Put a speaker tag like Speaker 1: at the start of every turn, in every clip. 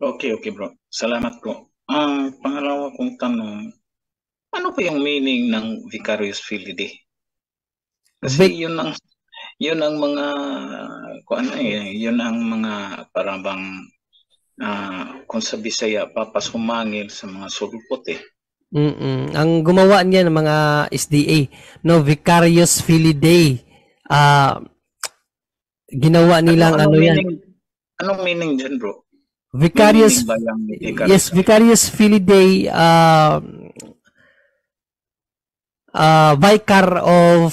Speaker 1: Okay, okay bro. Salamat po. Ang pangalawa kong tanong, ano pa yung meaning ng vicarious filii? Kasi
Speaker 2: Vic,
Speaker 1: yun ang mga kung ano yun ang mga parang bang kung sa Bisaya papasumangil sa mga sulpot eh.
Speaker 2: Ang gumawa niya ng mga SDA, no, Vicarious Filii Dei. Ginawa nilang ano yan.
Speaker 1: Anong meaning diyan, bro? May meaning
Speaker 2: Vicarious,
Speaker 1: ba yung
Speaker 2: yes,
Speaker 1: vicarious?
Speaker 2: Vicarious Filii Dei, Vicar of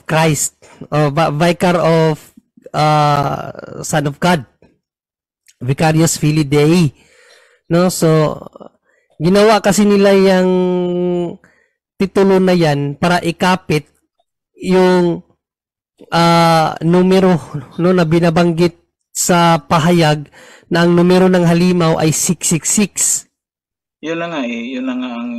Speaker 2: Christ, Vicar of Son of God. Vicarious Filii Dei. No, so ginawa kasi nila yung titulo na yan para ikapit yung numero, no, na binabanggit sa pahayag na ang numero ng halimaw ay 666.
Speaker 1: Yun na nga eh. Yun na nga ang...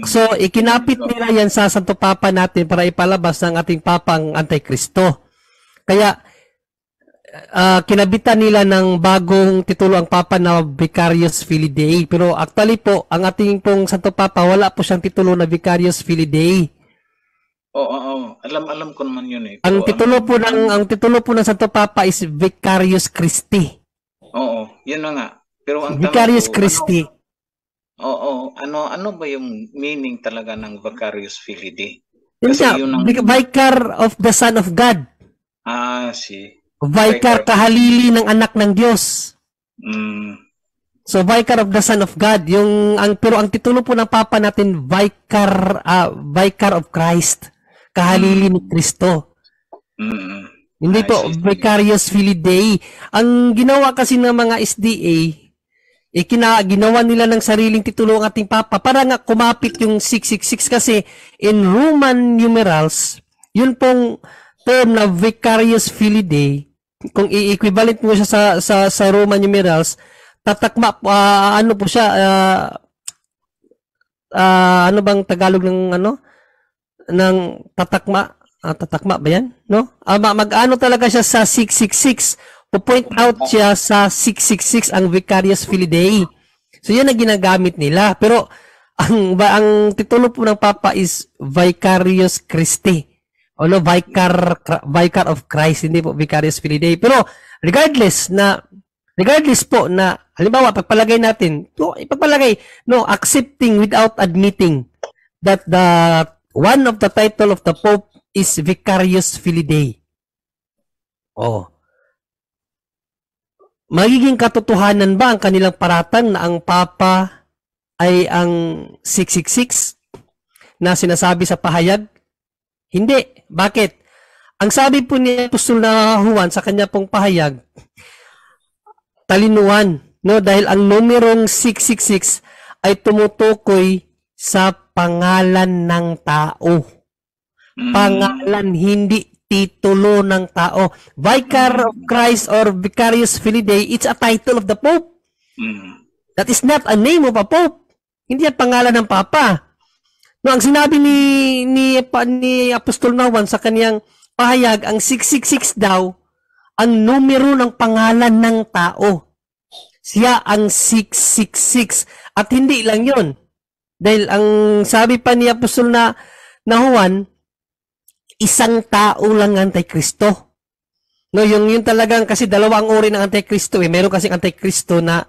Speaker 2: So, ikinapit nila yan sa Santo Papa natin para ipalabas ng ating Papang Antikristo. Kaya, kinabitan nila ng bagong titulo ang Papa na Vicarious Filii Dei. Pero actually po, ang ating pong Santo Papa, wala po siyang titulo na Vicarious Filii Dei.
Speaker 1: Oo. Alam ko naman yun eh.
Speaker 2: Ang titulo po ng Santo Papa is Vicarious Christi.
Speaker 1: Oo, yun na nga. Pero ang
Speaker 2: Vicarious Christi.
Speaker 1: Ano ba yung meaning talaga ng Vicarious Filii Dei?
Speaker 2: Kasi Vicar of the Son of God. Vicar kahalili ng anak ng Diyos. So Vicar of the Son of God, pero ang titulo po ng Papa natin Vicar of Christ, kahalili ni Kristo. Hindi po Vicarious Filii Dei. Ang ginawa kasi ng mga SDA, ginawa nila ng sariling titulo ang ating Papa para nga kumapit yung 666 kasi in Roman numerals, yun pong term na Vicarious Filii Dei, kung i-equivalent mo siya sa Roman numerals, tatakma ano po siya ano bang Tagalog ng ng tatakma ba yan, no? Mag-ano talaga siya sa 666. Po-point out siya sa 666 ang Vicarious Filii Dei. So yan ang ginagamit nila. Pero ang titulo po ng Papa is Vicarious Christi. O no, Vicar of Christ, hindi po Vicarious Filii Dei. Pero regardless po na halimbawa pagpalagay natin, accepting without admitting that one of the title of the Pope is Vicarious Filii Dei. Magiging katotohanan ba ang kanilang paratang na ang Papa ay ang 666 na sinasabi sa pahayag? Hindi. Bakit? Ang sabi po ni Apostol na Juan sa kanya pong pahayag, talinuhan, no? Dahil ang numerong 666 ay tumutukoy sa pangalan ng tao. Pangalan, hindi titulo ng tao. Vicar of Christ or Vicarious Filii Dei, it's a title of the Pope. That is not a name of a Pope. Hindi yan pangalan ng Papa. No, ang sinabi ni Apostol Juan sa kaniyang pahayag, ang 666 daw, ang numero ng pangalan ng tao. Siya ang 666. At hindi lang yon. Dahil ang sabi pa ni Apostol na Juan, isang tao lang ang Antikristo. No, yung talagang kasi dalawang uri ng Antikristo eh. Meron kasing Antikristo na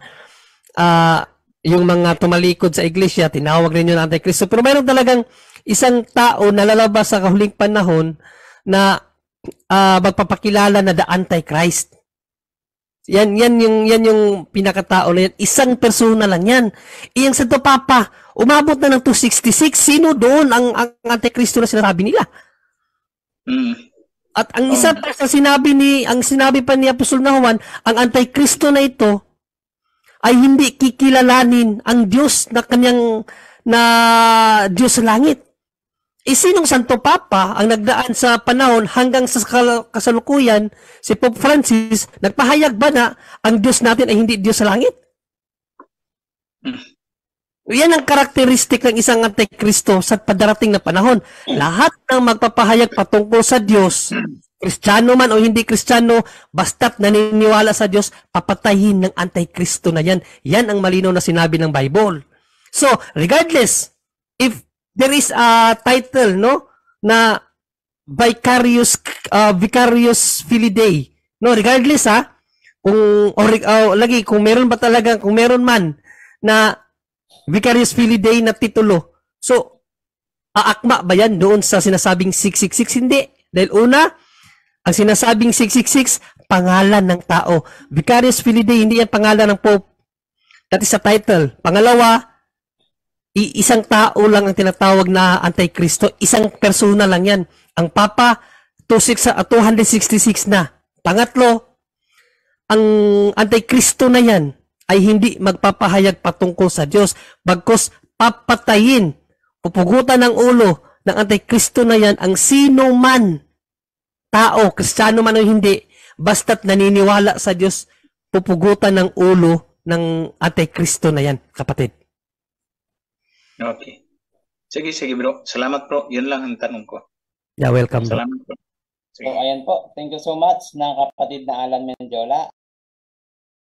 Speaker 2: yung mga tumalikod sa iglesia, tinawag rin yun Antikristo. Pero meron talagang isang tao na lalabas sa kahuling panahon na magpapakilala na the Antichrist. Yan yung pinakatao na yan. Isang persona lang yan. Iyang Santo Papa, umabot na ng 266. Sino doon ang Antikristo na sinasabi nila? At ang isa pa sa sinabi pa ni Apostol Juan, ang Antikristo na ito ay hindi kikilalanin ang Diyos na kanyang Diyos sa langit. Sinong Santo Papa ang nagdaan sa panahon hanggang sa kasalukuyan, si Pope Francis, nagpahayag ba na ang Diyos natin ay hindi Diyos sa langit? Yan ang karakteristik ng isang Antikristo sa padarating na panahon. Lahat ng magpapahayag patungkol sa Diyos Kristiyano man o hindi Kristiyano, basta't naniniwala sa Diyos, papatayin ng Antikristo na yan. Yan ang malinaw na sinabi ng Bible. So, regardless, if there is a title, no, na vicarious Filidae, no, regardless, kung meron ba talaga, kung meron man na vicarious Filidae na titulo, so, aakma ba yan doon sa sinasabing 666? Hindi. Dahil una, ang sinasabing 666, pangalan ng tao. Vicarious Filidae, hindi yan pangalan ng Pope. That is a title. Pangalawa, isang tao lang ang tinatawag na Antikristo. Isang persona lang yan. Ang Papa, 266 na. Pangatlo, ang Antikristo na yan ay hindi magpapahayag patungkol sa Diyos. Bagkus papatayin, pupugutan ng ulo ng Antikristo na yan ang sino man tao, Kristiyano man o hindi, basta't naniniwala sa Diyos, pupugutan ng ulo ng Antikristo na yan, kapatid.
Speaker 1: Okay. Sige bro. Salamat bro. Yun lang ang tanong ko.
Speaker 2: Yeah, welcome bro.
Speaker 1: Salamat bro.
Speaker 3: So, ayan po. Thank you so much ng kapatid na Alan Mendiola.